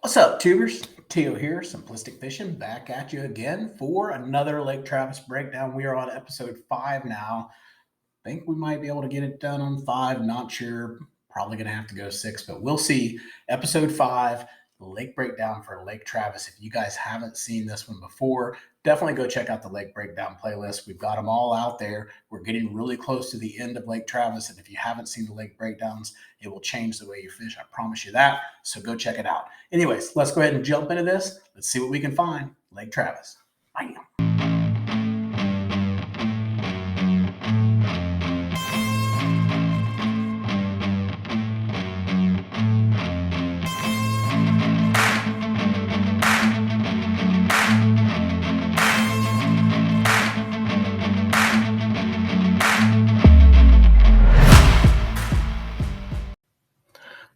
What's up, tubers? Teo here, Simplistic Fishing, back at you again for another Lake Travis breakdown. We are on episode 5 now. Think we might be able to get it done on 5. Not sure. Probably going to have to go 6, but we'll see. Episode 5, the lake breakdown for Lake Travis. If you guys haven't seen this one before, definitely go check out the lake breakdown playlist. We've got them all out there. We're getting really close to the end of Lake Travis, and if you haven't seen the lake breakdowns, it will change the way you fish. I promise you that. So go check it out. Anyways, let's go ahead and jump into this. Let's see what we can find. Lake Travis. Bam.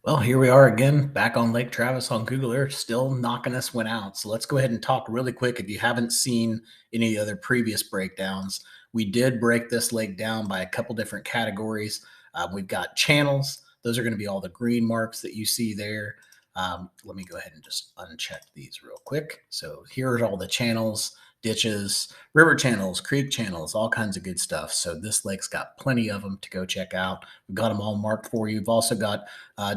Well, here we are again, back on Lake Travis on Google Earth, still knocking this one out. So let's go ahead and talk really quick. If you haven't seen any other previous breakdowns, we did break this lake down by a couple different categories. We've got channels. Those are going to be all the green marks that you see there. Let me go ahead and just uncheck these real quick. So here are all the channels, ditches, river channels, creek channels, all kinds of good stuff. So this lake's got plenty of them to go check out. We've got them all marked for you. We've also got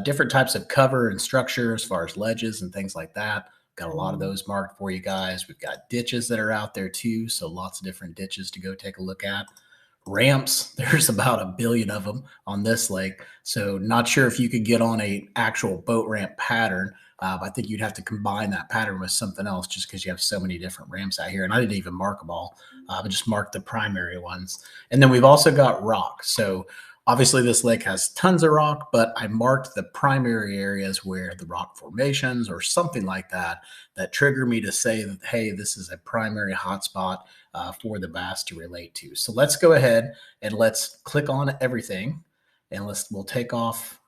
different types of cover and structure as far as ledges and things like that. Got a lot of those marked for you guys. We've got ditches that are out there too. So lots of different ditches to go take a look at. Ramps, there's about a billion of them on this lake. So not sure if you could get on a actual boat ramp pattern. I think you'd have to combine that pattern with something else just because you have so many different ramps out here. And I didn't even mark them all, but just marked the primary ones. And then we've also got rock. So obviously this lake has tons of rock, but I marked the primary areas where the rock formations or something like that trigger me to say that, hey, this is a primary hotspot for the bass to relate to. So let's go ahead and let's click on everything, and we'll take off.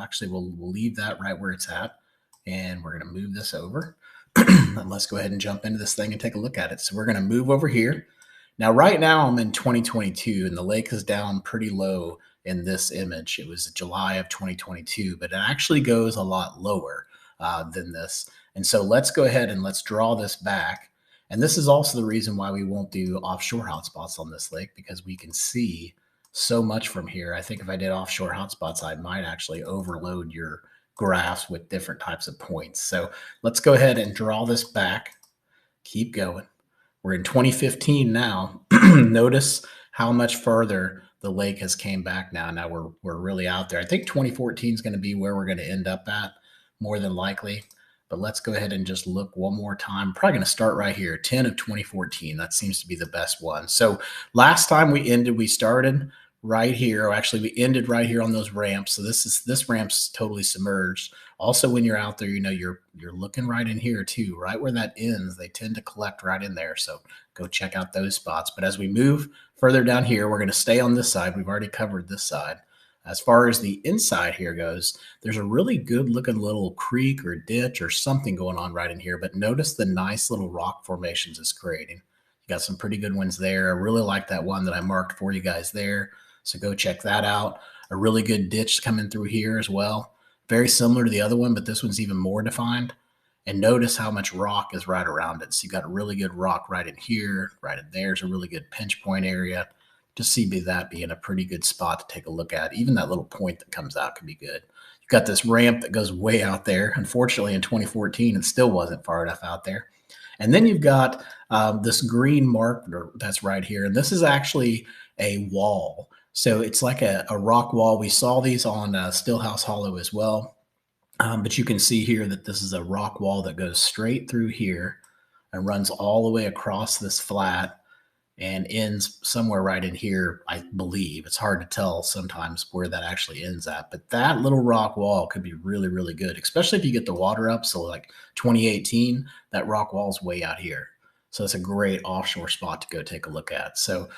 Actually, we'll leave that right where it's at, and we're going to move this over. And let's go ahead and jump into this thing and take a look at it. So we're going to move over here. Now, right now I'm in 2022, and the lake is down pretty low in this image. It was July of 2022, but it actually goes a lot lower than this. And so let's go ahead and let's draw this back. And this is also the reason why we won't do offshore hotspots on this lake, because we can see so much from here. I think if I did offshore hotspots, I might actually overload your graphs with different types of points. So let's go ahead and draw this back. Keep going. We're in 2015 now. Notice how much further the lake has came back now. Now we're really out there. I think 2014 is going to be where we're going to end up at, more than likely. But let's go ahead and just look one more time. Probably going to start right here, 10 of 2014. That seems to be the best one. So last time we started right here. Or actually, we ended right here on those ramps. So this ramp's totally submerged. Also, when you're out there, you're looking right in here too, right where that ends. They tend to collect right in there. So go check out those spots. But as we move further down here, we're going to stay on this side. We've already covered this side. As far as the inside here goes, there's a really good looking little creek or ditch or something going on right in here. But notice the nice little rock formations it's creating. You got some pretty good ones there. I really like that one that I marked for you guys there. So go check that out. A really good ditch coming through here as well. Very similar to the other one, but this one's even more defined. And notice how much rock is right around it. So you got a really good rock right in here, right in there's a really good pinch point area. Just see that being a pretty good spot to take a look at. Even that little point that comes out could be good. You've got this ramp that goes way out there. Unfortunately, in 2014, it still wasn't far enough out there. And then you've got this green mark that's right here. And this is actually a wall. So it's like a rock wall. We saw these on Stillhouse Hollow as well. But you can see here that this is a rock wall that goes straight through here and runs all the way across this flat and ends somewhere right in here, I believe. It's hard to tell sometimes where that actually ends at. But that little rock wall could be really, really good, especially if you get the water up. So like 2018, that rock wall is way out here. So it's a great offshore spot to go take a look at. So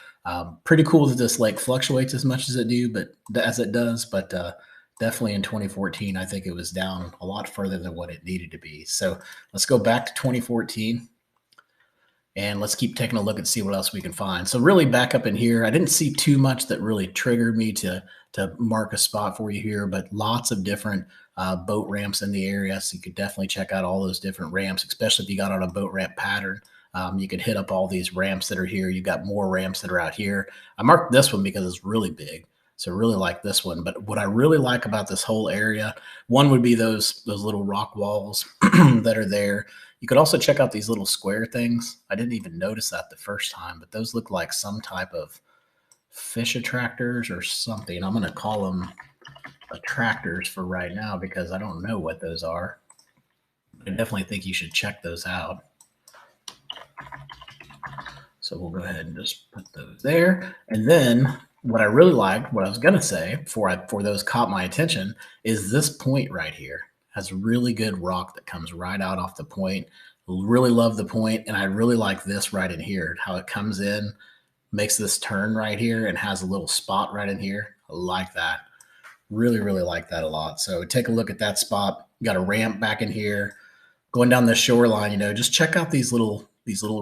pretty cool that this lake fluctuates as much as it does, but definitely in 2014, I think it was down a lot further than what it needed to be. So let's go back to 2014 and let's keep taking a look and see what else we can find. So really back up in here, I didn't see too much that really triggered me to mark a spot for you here, but lots of different boat ramps in the area. So you could definitely check out all those different ramps, especially if you got on a boat ramp pattern. You could hit up all these ramps that are here. You got more ramps that are out here. I marked this one because it's really big. So I really like this one. But what I really like about this whole area, one would be those little rock walls that are there. You could also check out these little square things. I didn't even notice that the first time, but those look like some type of fish attractors or something. I'm going to call them attractors for right now because I don't know what those are. I definitely think you should check those out. So we'll go ahead and just put those there. And then what I really liked, what I was going to say before those caught my attention, is this point right here has really good rock that comes right out off the point. Really love the point, and I really like this right in here, how it comes in, makes this turn right here, and has a little spot right in here. I like that. Really, really like that a lot. So take a look at that spot. You got a ramp back in here. Going down the shoreline, just check out these little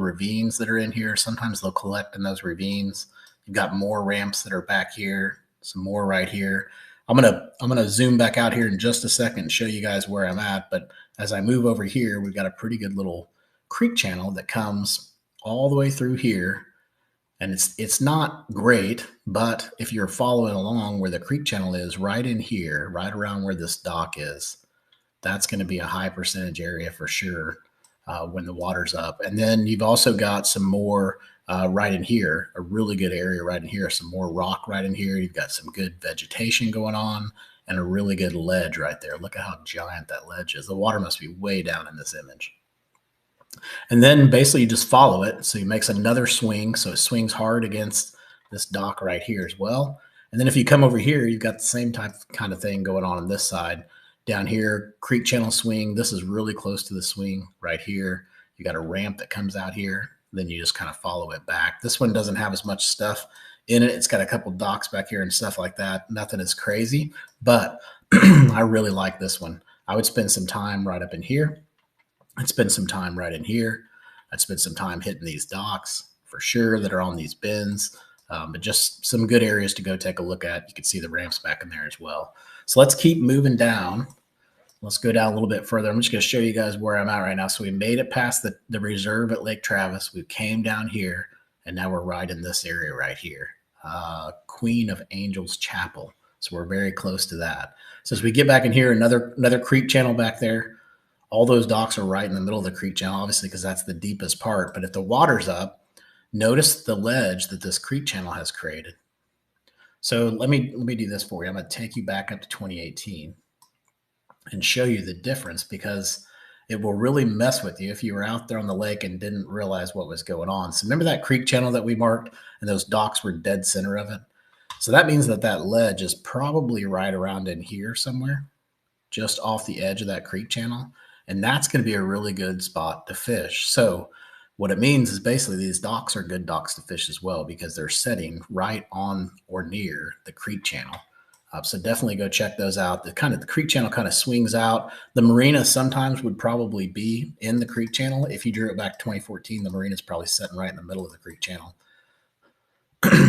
ravines that are in here. Sometimes they'll collect in those ravines. You've got more ramps that are back here, some more right here. I'm gonna zoom back out here in just a second and show you guys where I'm at. But as I move over here, we've got a pretty good little creek channel that comes all the way through here. And it's not great, but if you're following along where the creek channel is, right in here, right around where this dock is, that's going to be a high percentage area for sure when the water's up. And then you've also got some more right in here, a really good area right in here, some more rock right in here. You've got some good vegetation going on and a really good ledge right there. Look at how giant that ledge is. The water must be way down in this image. And then basically you just follow it. So he makes another swing. So it swings hard against this dock right here as well. And then if you come over here, you've got the same kind of thing going on this side. Down here, creek channel swing. This is really close to the swing right here. You got a ramp that comes out here. Then you just kind of follow it back. This one doesn't have as much stuff in it. It's got a couple docks back here and stuff like that. Nothing is crazy, but I really like this one. I would spend some time right up in here. I'd spend some time right in here. I'd spend some time hitting these docks for sure that are on these bins, but just some good areas to go take a look at. You can see the ramps back in there as well. So let's keep moving down. Let's go down a little bit further. I'm just going to show you guys where I'm at right now. So we made it past the reserve at Lake Travis. We came down here, and now we're right in this area right here, Queen of Angels Chapel. So we're very close to that. So as we get back in here, another creek channel back there. All those docks are right in the middle of the creek channel, obviously, because that's the deepest part. But if the water's up, notice the ledge that this creek channel has created. So let me do this for you. I'm going to take you back up to 2018 and show you the difference, because it will really mess with you if you were out there on the lake and didn't realize what was going on. So remember that creek channel that we marked and those docks were dead center of it? So that means that ledge is probably right around in here somewhere, just off the edge of that creek channel. And that's going to be a really good spot to fish. So what it means is basically these docks are good docks to fish as well, because they're setting right on or near the creek channel. So definitely go check those out. The creek channel kind of swings out. The marina sometimes would probably be in the creek channel. If you drew it back to 2014, the marina is probably sitting right in the middle of the creek channel.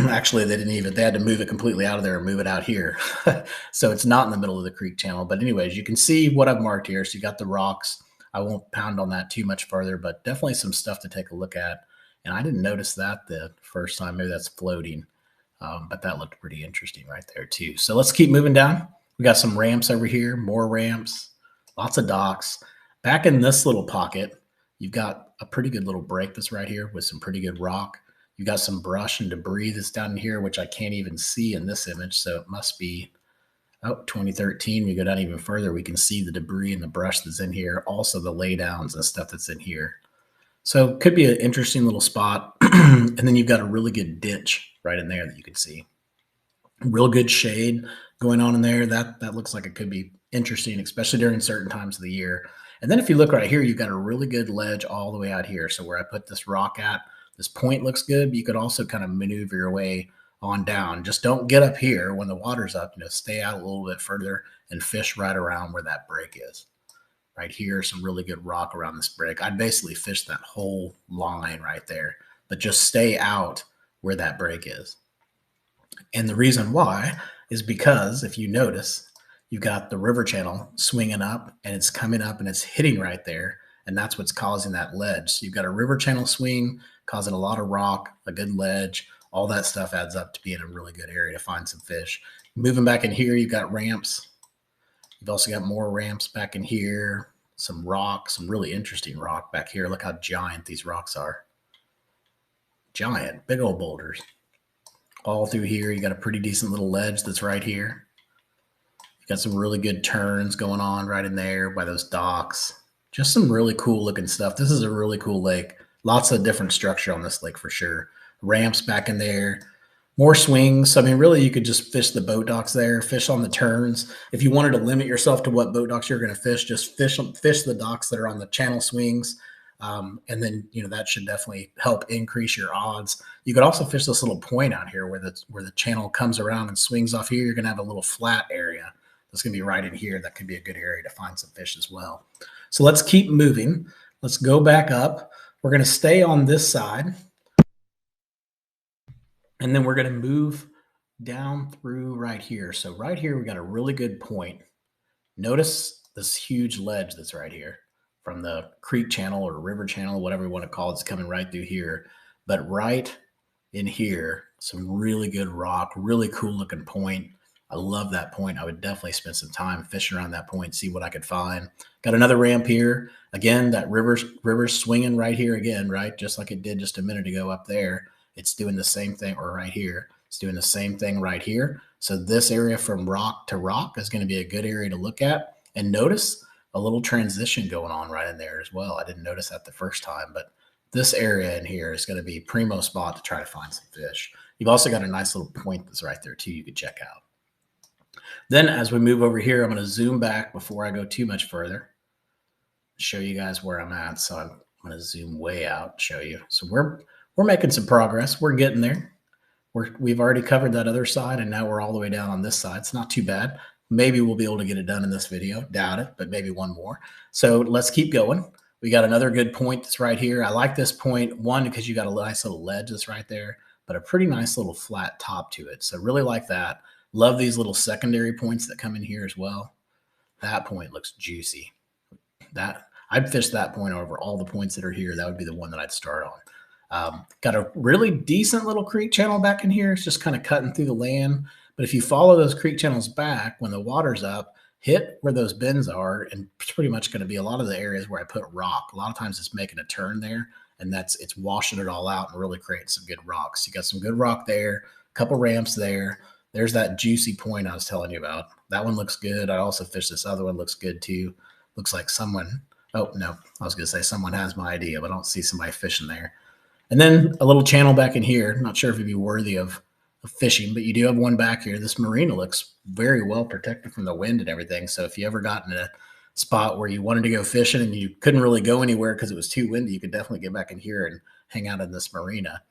Actually, they had to move it completely out of there and move it out here. So it's not in the middle of the creek channel. But anyways, you can see what I've marked here. So you got the rocks. I won't pound on that too much further, but definitely some stuff to take a look at. And I didn't notice that the first time. Maybe that's floating. But that looked pretty interesting right there too. So let's keep moving down. We got some ramps over here, more ramps, lots of docks. Back in this little pocket, you've got a pretty good little break that's right here with some pretty good rock. You've got some brush and debris that's down in here, which I can't even see in this image. So it must be 2013. We go down even further, we can see the debris and the brush that's in here. Also the laydowns and stuff that's in here. So it could be an interesting little spot. And then you've got a really good ditch right in there that you can see. Real good shade going on in there. That looks like it could be interesting, especially during certain times of the year. And then if you look right here, you've got a really good ledge all the way out here. So where I put this rock at, this point looks good, but you could also kind of maneuver your way on down. Just don't get up here when the water's up. Stay out a little bit further and fish right around where that break is. Right here, some really good rock around this break. I'd basically fish that whole line right there, but just stay out where that break is. And the reason why is because if you notice, you got the river channel swinging up, and it's coming up and it's hitting right there. And that's what's causing that ledge. So you've got a river channel swing causing a lot of rock, a good ledge. All that stuff adds up to being a really good area to find some fish. Moving back in here, you've got ramps. You've also got more ramps back in here, some rock, some really interesting rock back here. Look how giant these rocks are. Giant, big old boulders. All through here, you got a pretty decent little ledge that's right here. You got some really good turns going on right in there by those docks. Just some really cool looking stuff. This is a really cool lake. Lots of different structure on this lake for sure. Ramps back in there. More swings. I mean, really, you could just fish the boat docks there, fish on the turns. If you wanted to limit yourself to what boat docks you're going to fish, just fish the docks that are on the channel swings. And then, that should definitely help increase your odds. You could also fish this little point out here where the channel comes around and swings off here. You're going to have a little flat area that's going to be right in here. That could be a good area to find some fish as well. So let's keep moving. Let's go back up. We're going to stay on this side. And then we're going to move down through right here. So right here, we got a really good point. Notice this huge ledge that's right here from the creek channel or river channel, whatever you want to call it. It's coming right through here. But right in here, some really good rock, really cool looking point. I love that point. I would definitely spend some time fishing around that point, see what I could find. Got another ramp here. Again, that river's swinging right here again, right? Just like it did just a minute ago up there. It's doing the same thing, or right here. It's doing the same thing right here. So this area from rock to rock is going to be a good area to look at. And notice a little transition going on right in there as well. I didn't notice that the first time, but this area in here is going to be primo spot to try to find some fish. You've also got a nice little point that's right there too you could check out. Then as we move over here, I'm going to zoom back before I go too much further, show you guys where I'm at. So I'm going to zoom way out, show you. So we're making some progress. We're getting there. We've already covered that other side, and now we're all the way down on this side. It's not too bad. Maybe we'll be able to get it done in this video. Doubt it, but maybe one more. So let's keep going. We got another good point that's right here. I like this point, one, because you got a nice little ledge that's right there, but a pretty nice little flat top to it. So really like that. Love these little secondary points that come in here as well. That point looks juicy. I'd fish that point over all the points that are here. That would be the one that I'd start on. Got a really decent little creek channel back in here. It's just kind of cutting through the land. But if you follow those creek channels back, when the water's up, hit where those bends are, and it's pretty much going to be a lot of the areas where I put rock. A lot of times it's making a turn there, and it's washing it all out and really creating some good rocks. You got some good rock there, a couple ramps there. There's that juicy point I was telling you about. That one looks good. I also fished this other one. Looks good too. Looks like someone, oh no, I was going to say someone has my idea, but I don't see somebody fishing there. And then a little channel back in here. Not sure if it'd be worthy of fishing, but you do have one back here. This marina looks very well protected from the wind and everything. So if you ever got in a spot where you wanted to go fishing and you couldn't really go anywhere because it was too windy, you could definitely get back in here and hang out in this marina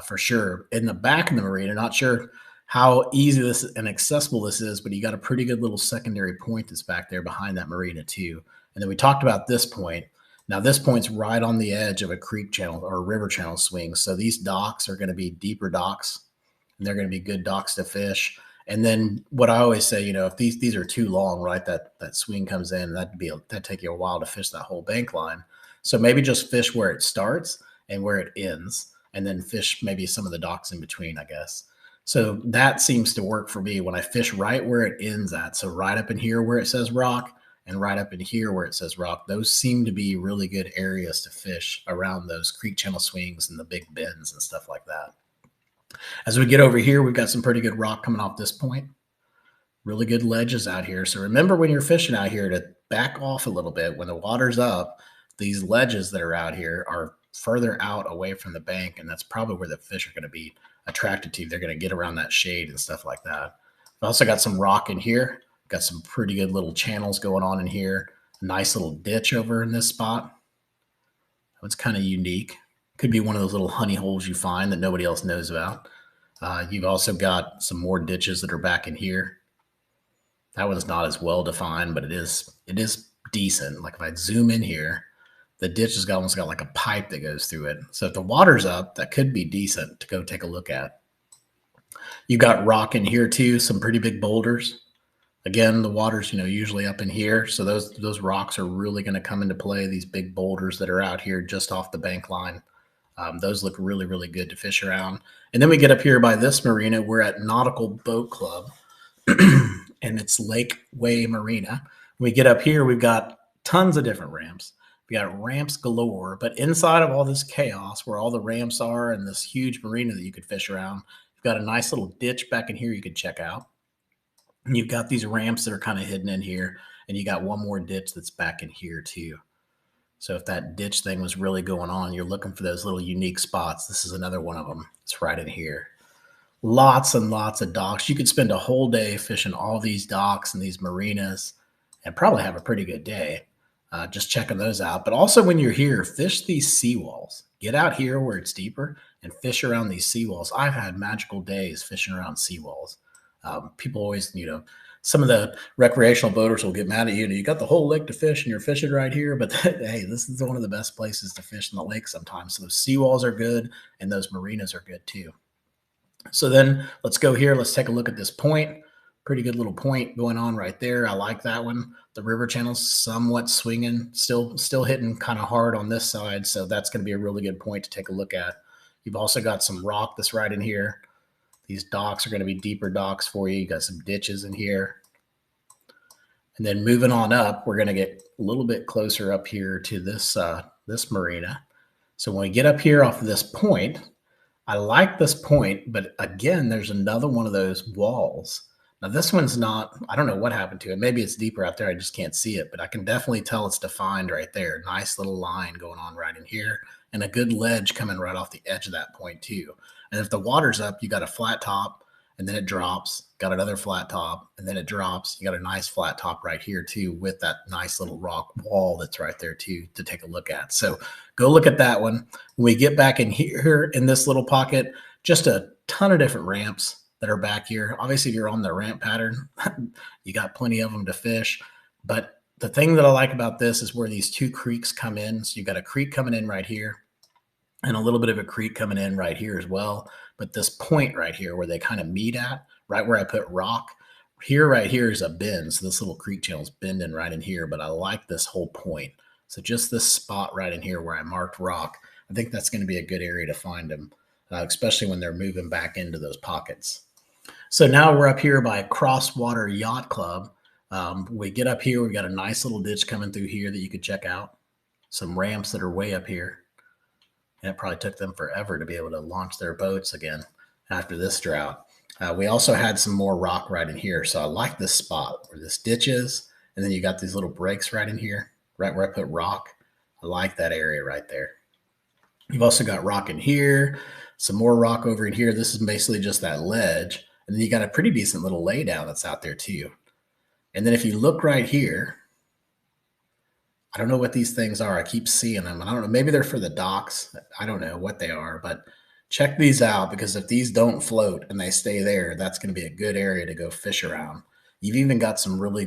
for sure. In the back of the marina, not sure how easy this and accessible this is, but you got a pretty good little secondary point that's back there behind that marina too. And then we talked about this point. Now this point's right on the edge of a creek channel or a river channel swing. So these docks are going to be deeper docks, and they're going to be good docks to fish. And then what I always say, if these are too long, right, that swing comes in, that'd take you a while to fish that whole bank line. So maybe just fish where it starts and where it ends, and then fish maybe some of the docks in between, I guess. So that seems to work for me when I fish right where it ends at. So right up in here where it says rock, and right up in here where it says rock, those seem to be really good areas to fish around those creek channel swings and the big bends and stuff like that. As we get over here, we've got some pretty good rock coming off this point. Really good ledges out here. So remember when you're fishing out here to back off a little bit. When the water's up, these ledges that are out here are further out away from the bank, and that's probably where the fish are going to be attracted to. They're going to get around that shade and stuff like that. I've also got some rock in here. Got some pretty good little channels going on in here. A nice little ditch over in this spot. It's kind of unique. Could be one of those little honey holes you find that nobody else knows about. You've also got some more ditches that are back in here. That one's not as well defined, but it is decent. Like if I zoom in here, the ditch has almost got like a pipe that goes through it. So if the water's up, that could be decent to go take a look at. You've got rock in here too, some pretty big boulders. Again, the water's, usually up in here. So those rocks are really going to come into play. These big boulders that are out here just off the bank line. Those look really, really good to fish around. And then we get up here by this marina. We're at Nautical Boat Club, and it's Lake Way Marina. When we get up here, we've got tons of different ramps. We got ramps galore, but inside of all this chaos, where all the ramps are and this huge marina that you could fish around, you've got a nice little ditch back in here you could check out. And you've got these ramps that are kind of hidden in here, and you got one more ditch that's back in here too. So if that ditch thing was really going on, you're looking for those little unique spots. This is another one of them. It's right in here. Lots and lots of docks. You could spend a whole day fishing all these docks and these marinas and probably have a pretty good day just checking those out. But also when you're here, fish these seawalls. Get out here where it's deeper and fish around these seawalls. I've had magical days fishing around seawalls. People always, some of the recreational boaters will get mad at you. You got the whole lake to fish and you're fishing right here. But hey, this is one of the best places to fish in the lake sometimes. So those seawalls are good and those marinas are good too. So then let's go here. Let's take a look at this point. Pretty good little point going on right there. I like that one. The river channel's somewhat swinging, still hitting kind of hard on this side. So that's going to be a really good point to take a look at. You've also got some rock that's right in here. These docks are going to be deeper docks for you. You got some ditches in here. And then moving on up, we're going to get a little bit closer up here to this marina. So when we get up here off of this point, I like this point, but again, there's another one of those walls. Now this one's not, I don't know what happened to it. Maybe it's deeper out there. I just can't see it, but I can definitely tell it's defined right there. Nice little line going on right in here and a good ledge coming right off the edge of that point too. And if the water's up, you got a flat top and then it drops, got another flat top and then it drops. You got a nice flat top right here too with that nice little rock wall that's right there too to take a look at. So go look at that one. When we get back in here in this little pocket, just a ton of different ramps that are back here. Obviously, if you're on the ramp pattern, you got plenty of them to fish. But the thing that I like about this is where these two creeks come in. So you've got a creek coming in right here and a little bit of a creek coming in right here as well. But this point right here where they kind of meet at, right where I put rock, here right here is a bend. So this little creek channel is bending right in here, but I like this whole point. So just this spot right in here where I marked rock, I think that's going to be a good area to find them, especially when they're moving back into those pockets. So now we're up here by Crosswater Yacht Club. We get up here, we've got a nice little ditch coming through here that you could check out. Some ramps that are way up here. And it probably took them forever to be able to launch their boats again after this drought. We also had some more rock right in here. So I like this spot where this ditch is. And then you got these little breaks right in here, right where I put rock. I like that area right there. You've also got rock in here, some more rock over in here. This is basically just that ledge. And then you got a pretty decent little laydown that's out there too. And then if you look right here, I don't know what these things are. I keep seeing them. And I don't know, maybe they're for the docks. I don't know what they are, but check these out because if these don't float and they stay there, that's going to be a good area to go fish around. You've even got some really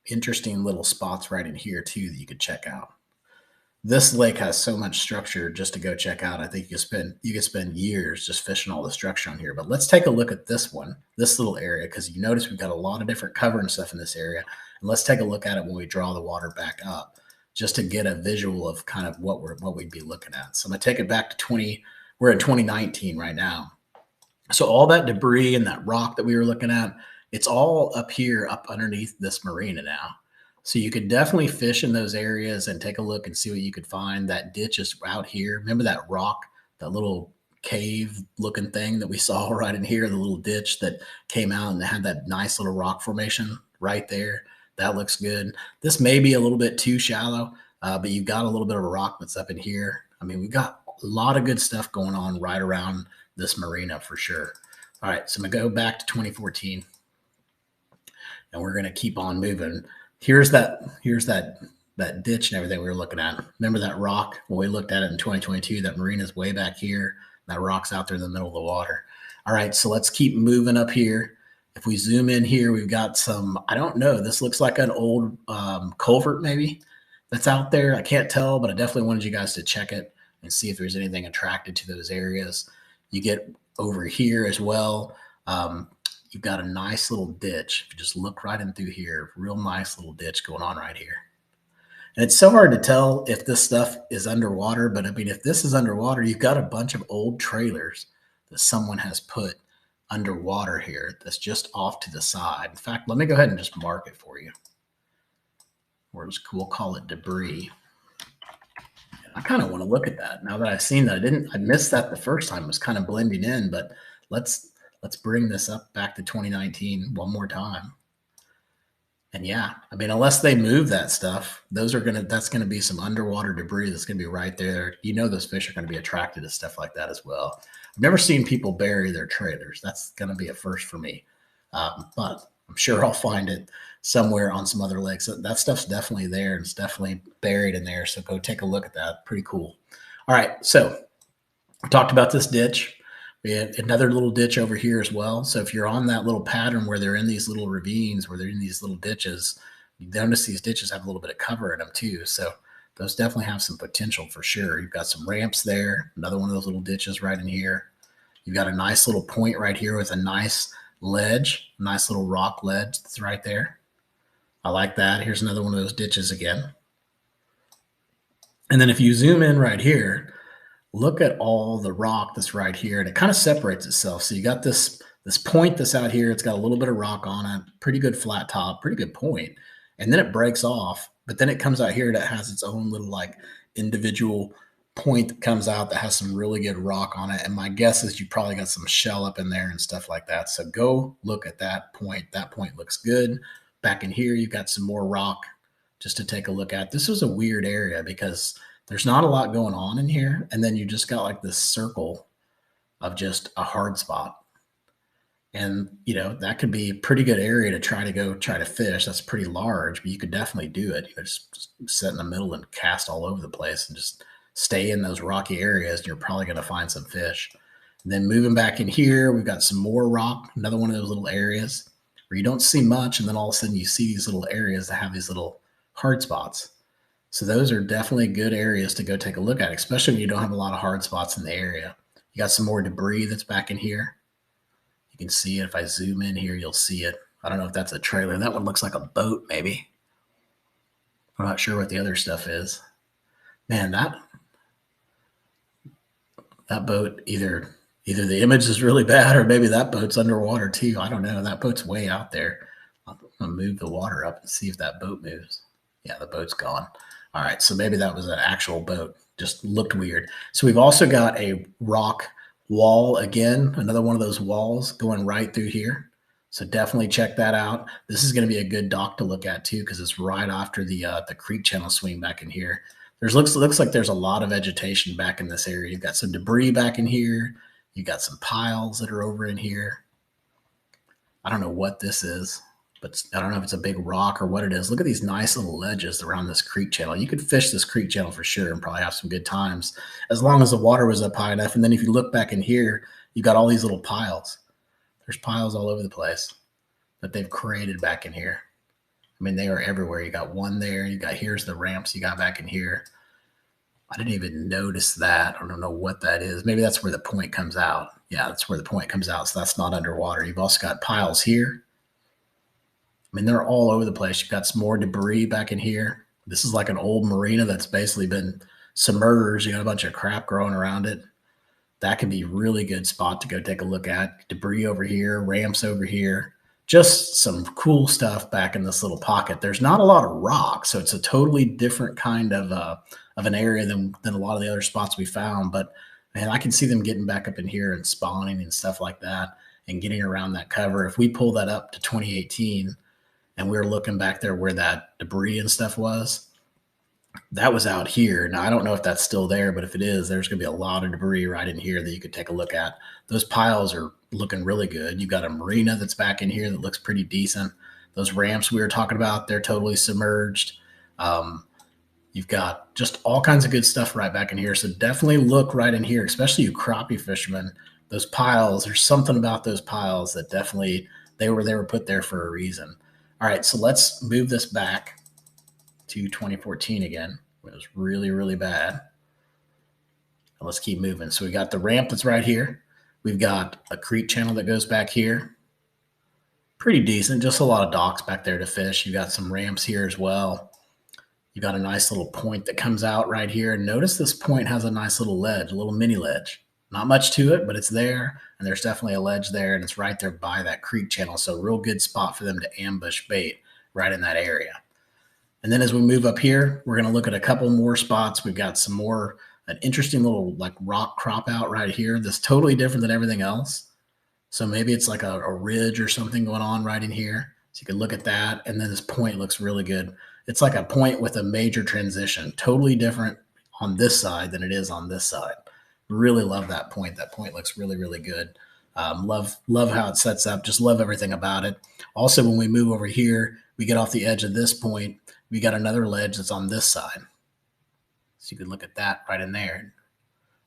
interesting little spots right in here too that you could check out. This lake has so much structure just to go check out. I think you could spend years just fishing all the structure on here. But let's take a look at this one, this little area, because you notice we've got a lot of different cover and stuff in this area. And let's take a look at it when we draw the water back up, just to get a visual of kind of what we'd be looking at. So I'm gonna take it back to we're in 2019 right now. So all that debris and that rock that we were looking at, it's all up here, up underneath this marina now. So you could definitely fish in those areas and take a look and see what you could find. That ditch is out here. Remember that rock, that little cave looking thing that we saw right in here, the little ditch that came out and had that nice little rock formation right there. That looks good. This may be a little bit too shallow, but you've got a little bit of a rock that's up in here. I mean, we've got a lot of good stuff going on right around this marina for sure. All right, so I'm gonna go back to 2014 and we're gonna keep on moving. Here's that ditch and everything we were looking at. Remember that rock when we looked at it in 2022? That marina's way back here. That rock's out there in the middle of the water. All right, so let's keep moving up here. If we zoom in here, we've got some, I don't know, this looks like an old culvert maybe that's out there. I can't tell, but I definitely wanted you guys to check it and see if there's anything attracted to those areas. You get over here as well. you've got a nice little ditch. If you just look right in through here, real nice little ditch going on right here. And it's so hard to tell if this stuff is underwater, but I mean, if this is underwater, you've got a bunch of old trailers that someone has put underwater here that's just off to the side. In fact, let me go ahead and just mark it for you. We'll call it debris. I kind of want to look at that now that I've seen that. I missed that the first time. It was kind of blending in, but let's bring this up back to 2019 one more time. And yeah, I mean, unless they move that stuff, that's gonna be some underwater debris that's gonna be right there. You know, those fish are gonna be attracted to stuff like that as well. I've never seen people bury their trailers. That's gonna be a first for me, but I'm sure I'll find it somewhere on some other lakes. That stuff's definitely there, and it's definitely buried in there. So go take a look at that. Pretty cool. All right, so I talked about this ditch. We have another little ditch over here as well. So if you're on that little pattern where they're in these little ravines, where they're in these little ditches, you notice these ditches have a little bit of cover in them too. So those definitely have some potential for sure. You've got some ramps there, another one of those little ditches right in here. You've got a nice little point right here with a nice ledge, nice little rock ledge that's right there. I like that. Here's another one of those ditches again. And then if you zoom in right here, look at all the rock that's right here, and it kind of separates itself. So you got this point that's out here. It's got a little bit of rock on it, pretty good flat top, pretty good point. And then it breaks off, but then it comes out here that has its own little like individual point that comes out that has some really good rock on it. And my guess is you probably got some shell up in there and stuff like that. So go look at that point. That point looks good. Back in here, you've got some more rock just to take a look at. This was a weird area because there's not a lot going on in here. And then you just got like this circle of just a hard spot. And, you know, that could be a pretty good area to try to fish. That's pretty large, but you could definitely do it. You know, just sit in the middle and cast all over the place and just stay in those rocky areas. And you're probably going to find some fish. And then moving back in here, we've got some more rock, another one of those little areas where you don't see much. And then all of a sudden you see these little areas that have these little hard spots. So those are definitely good areas to go take a look at, especially when you don't have a lot of hard spots in the area. You got some more debris that's back in here. You can see it. If I zoom in here, you'll see it. I don't know if that's a trailer. That one looks like a boat, maybe. I'm not sure what the other stuff is. Man, that boat, either the image is really bad or maybe that boat's underwater too. I don't know. That boat's way out there. I'm going to move the water up and see if that boat moves. Yeah, the boat's gone. All right, so maybe that was an actual boat. Just looked weird. So we've also got a rock wall again, another one of those walls going right through here. So definitely check that out. This is going to be a good dock to look at too, because it's right after the creek channel swing back in here. Looks like there's a lot of vegetation back in this area. You've got some debris back in here. You've got some piles that are over in here. I don't know what this is, but I don't know if it's a big rock or what it is. Look at these nice little ledges around this creek channel. You could fish this creek channel for sure and probably have some good times as long as the water was up high enough. And then if you look back in here, you got all these little piles. There's piles all over the place that they've created back in here. I mean, they are everywhere. You got one there. Here's the ramps you got back in here. I didn't even notice that. I don't know what that is. Maybe that's where the point comes out. Yeah, that's where the point comes out. So that's not underwater. You've also got piles here. I mean, they're all over the place. You've got some more debris back in here. This is like an old marina that's basically been submerged. You got a bunch of crap growing around it. That could be a really good spot to go take a look at. Debris over here, ramps over here. Just some cool stuff back in this little pocket. There's not a lot of rock, so it's a totally different kind of an area than a lot of the other spots we found. But man, I can see them getting back up in here and spawning and stuff like that and getting around that cover. If we pull that up to 2018 and we were looking back there where that debris and stuff was, that was out here. Now, I don't know if that's still there, but if it is, there's going to be a lot of debris right in here that you could take a look at. Those piles are looking really good. You've got a marina that's back in here that looks pretty decent. Those ramps we were talking about, they're totally submerged. You've got just all kinds of good stuff right back in here. So definitely look right in here, especially you crappie fishermen. Those piles, there's something about those piles that definitely they were put there for a reason. All right, so let's move this back to 2014 again. It was really, really bad. Let's keep moving. So we got the ramp that's right here. We've got a creek channel that goes back here. Pretty decent. Just a lot of docks back there to fish. You got some ramps here as well. You got a nice little point that comes out right here. And notice this point has a nice little ledge, a little mini ledge. Not much to it, but it's there. And there's definitely a ledge there. And it's right there by that creek channel. So real good spot for them to ambush bait right in that area. And then as we move up here, we're going to look at a couple more spots. We've got some more, an interesting little like rock crop out right here. That's totally different than everything else. So maybe it's like a ridge or something going on right in here. So you can look at that. And then this point looks really good. It's like a point with a major transition, totally different on this side than it is on this side. Really love that point. That point looks really, really good. Love how it sets up. Just love everything about it. Also, when we move over here, we get off the edge of this point. We got another ledge that's on this side. So you can look at that right in there.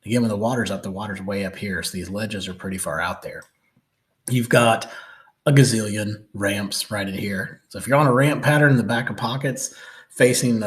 Again, when the water's up, the water's way up here. So these ledges are pretty far out there. You've got a gazillion ramps right in here. So if you're on a ramp pattern in the back of pockets facing,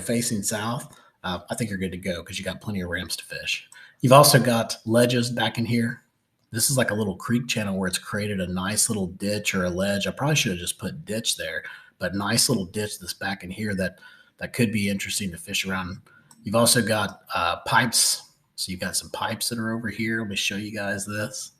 facing south, I think you're good to go because you got plenty of ramps to fish. You've also got ledges back in here. This is like a little creek channel where it's created a nice little ditch or a ledge. I probably should have just put ditch there, but nice little ditch that's back in here that could be interesting to fish around. You've also got pipes. So you've got some pipes that are over here. Let me show you guys this.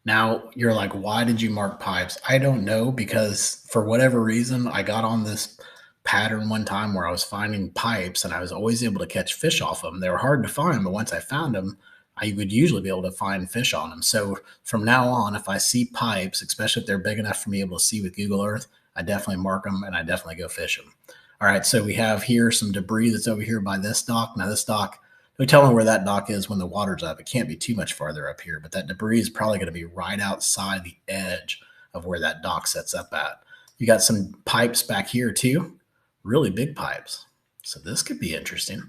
Now you're like, why did you mark pipes? I don't know, because for whatever reason, I got on this pattern one time where I was finding pipes and I was always able to catch fish off them. They were hard to find, but once I found them, I would usually be able to find fish on them. So from now on, if I see pipes, especially if they're big enough for me able to see with Google Earth, I definitely mark them and I definitely go fish them. All right, so we have here some debris that's over here by this dock. Now this dock, no telling where that dock is when the water's up. It can't be too much farther up here, but that debris is probably going to be right outside the edge of where that dock sets up at. You got some pipes back here too, really big pipes. So this could be interesting.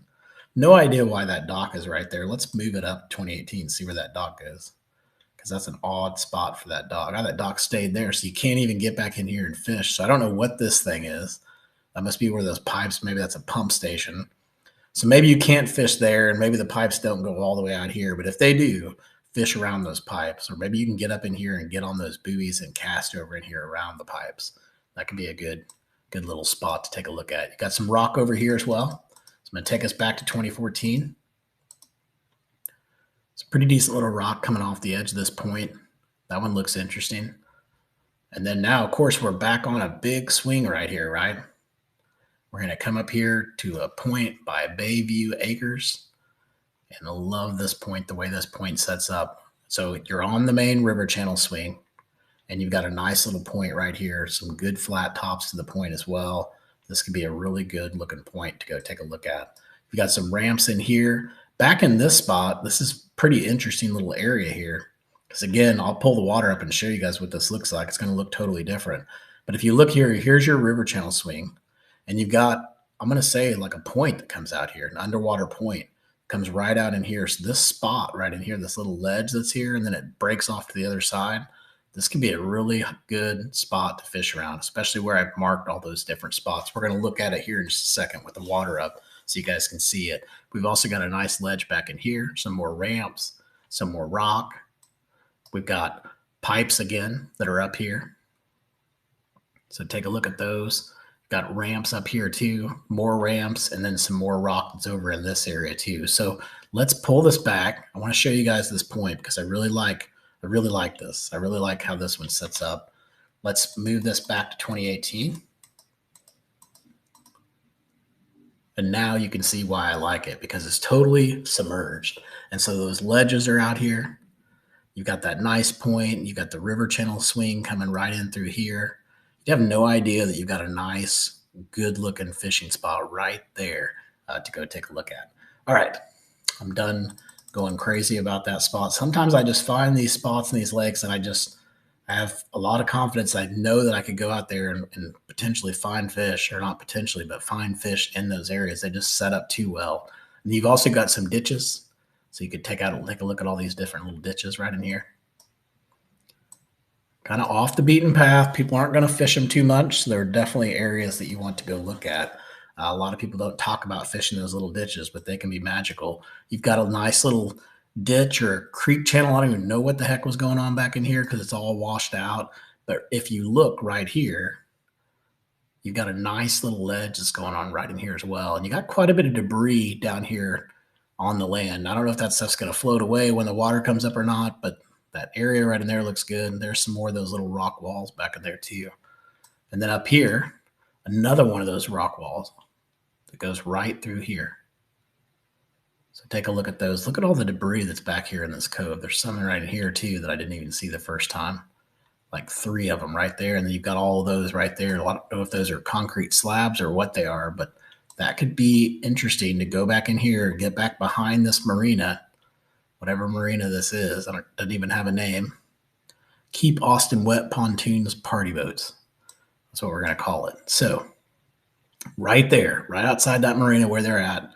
No idea why that dock is right there. Let's move it up 2018, see where that dock goes, because that's an odd spot for that dock. That dock stayed there, so you can't even get back in here and fish. So I don't know what this thing is. That must be where those pipes, maybe that's a pump station. So maybe you can't fish there, and maybe the pipes don't go all the way out here. But if they do, fish around those pipes. Or maybe you can get up in here and get on those buoys and cast over in here around the pipes. That could be a good little spot to take a look at. You got some rock over here as well. I'm going to take us back to 2014. It's a pretty decent little rock coming off the edge of this point. That one looks interesting. And then now, of course, we're back on a big swing right here, right? We're going to come up here to a point by Bayview Acres. And I love this point, the way this point sets up. So you're on the main river channel swing, and you've got a nice little point right here. Some good flat tops to the point as well. This could be a really good looking point to go take a look at. You got some ramps in here. Back in this spot, this is pretty interesting little area here. Because again, I'll pull the water up and show you guys what this looks like. It's going to look totally different. But if you look here, here's your river channel swing. And you've got, I'm going to say like a point that comes out here, an underwater point comes right out in here. So this spot right in here, this little ledge that's here, and then it breaks off to the other side. This can be a really good spot to fish around, especially where I've marked all those different spots. We're going to look at it here in just a second with the water up so you guys can see it. We've also got a nice ledge back in here, some more ramps, some more rock. We've got pipes again that are up here. So take a look at those. Got ramps up here too, more ramps, and then some more rock that's over in this area too. So let's pull this back. I want to show you guys this point because I really like this. I really like how this one sets up. Let's move this back to 2018. And now you can see why I like it, because it's totally submerged. And so those ledges are out here. You've got that nice point. You got the river channel swing coming right in through here. You have no idea that you've got a nice, good-looking fishing spot right there to go take a look at. All right, I'm done going crazy about that spot. Sometimes I just find these spots in these lakes, and I have a lot of confidence. I know that I could go out there and potentially find fish, or not potentially, but find fish in those areas. They just set up too well. And you've also got some ditches, so you could take a look at all these different little ditches right in here. Kind of off the beaten path. People aren't going to fish them too much. So there are definitely areas that you want to go look at. A lot of people don't talk about fishing those little ditches, but they can be magical. You've got a nice little ditch or a creek channel. I don't even know what the heck was going on back in here because it's all washed out. But if you look right here, you've got a nice little ledge that's going on right in here as well. And you got quite a bit of debris down here on the land. I don't know if that stuff's going to float away when the water comes up or not, but that area right in there looks good. And there's some more of those little rock walls back in there too. And then up here, another one of those rock walls that goes right through here. So take a look at those. Look at all the debris that's back here in this cove. There's some right in here too that I didn't even see the first time. Like 3 of them right there. And then you've got all of those right there. I don't know if those are concrete slabs or what they are, but that could be interesting to go back in here, get back behind this marina, whatever marina this is. It doesn't even have a name. Keep Austin Wet Pontoons Party Boats. That's what we're going to call it. So right there, right outside that marina where they're at,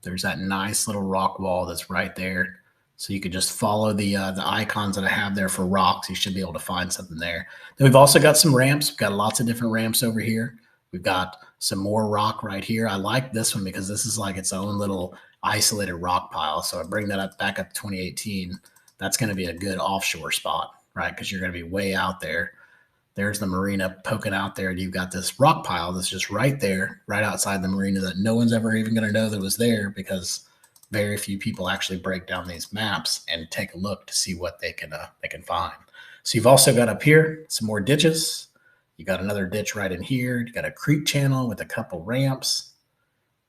there's that nice little rock wall that's right there. So you could just follow the icons that I have there for rocks. You should be able to find something there. Then we've also got some ramps. We've got lots of different ramps over here. We've got some more rock right here. I like this one because this is like its own little isolated rock pile. So I bring that up back up to 2018. That's going to be a good offshore spot, right? Because you're going to be way out there. There's the marina poking out there, and you've got this rock pile that's just right there, right outside the marina that no one's ever even going to know that was there because very few people actually break down these maps and take a look to see what they can find. So you've also got up here some more ditches. You got another ditch right in here. You got a creek channel with a couple ramps.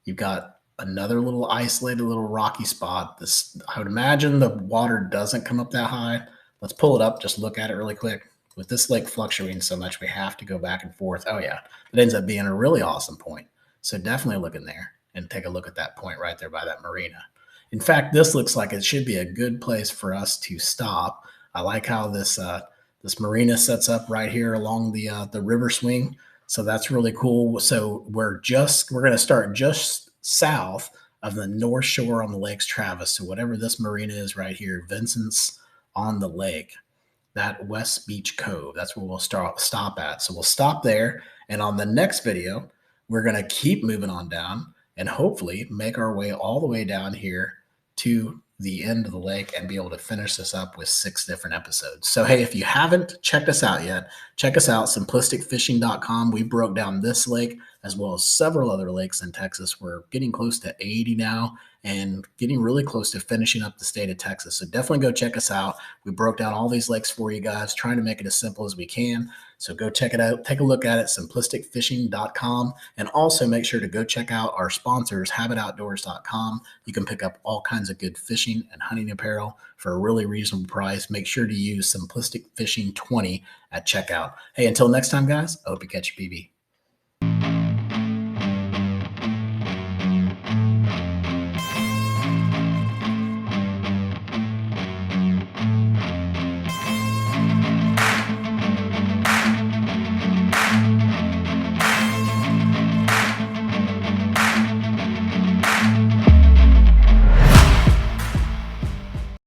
You've got another little isolated little rocky spot. This, I would imagine the water doesn't come up that high. Let's pull it up. Just look at it really quick. With this lake fluctuating so much, we have to go back and forth. Oh yeah, it ends up being a really awesome point. So definitely look in there and take a look at that point right there by that marina. In fact, this looks like it should be a good place for us to stop. I like how this marina sets up right here along the river swing. So that's really cool. So we're going to start just south of the north shore on the Lakes Travis. So whatever this marina is right here, Vincent's on the lake, that West Beach Cove, that's where we'll stop at. So we'll stop there. And on the next video, we're going to keep moving on down and hopefully make our way all the way down here to the end of the lake and be able to finish this up with 6 different episodes. So, hey, if you haven't checked us out yet, check us out, simplisticfishing.com. We broke down this lake as well as several other lakes in Texas. We're getting close to 80 now and getting really close to finishing up the state of Texas. So definitely go check us out. We broke down all these lakes for you guys, trying to make it as simple as we can. So go check it out. Take a look at it, simplisticfishing.com. And also make sure to go check out our sponsors, habitoutdoors.com. You can pick up all kinds of good fishing and hunting apparel for a really reasonable price. Make sure to use Simplistic Fishing 20 at checkout. Hey, until next time, guys, I hope you catch your PB.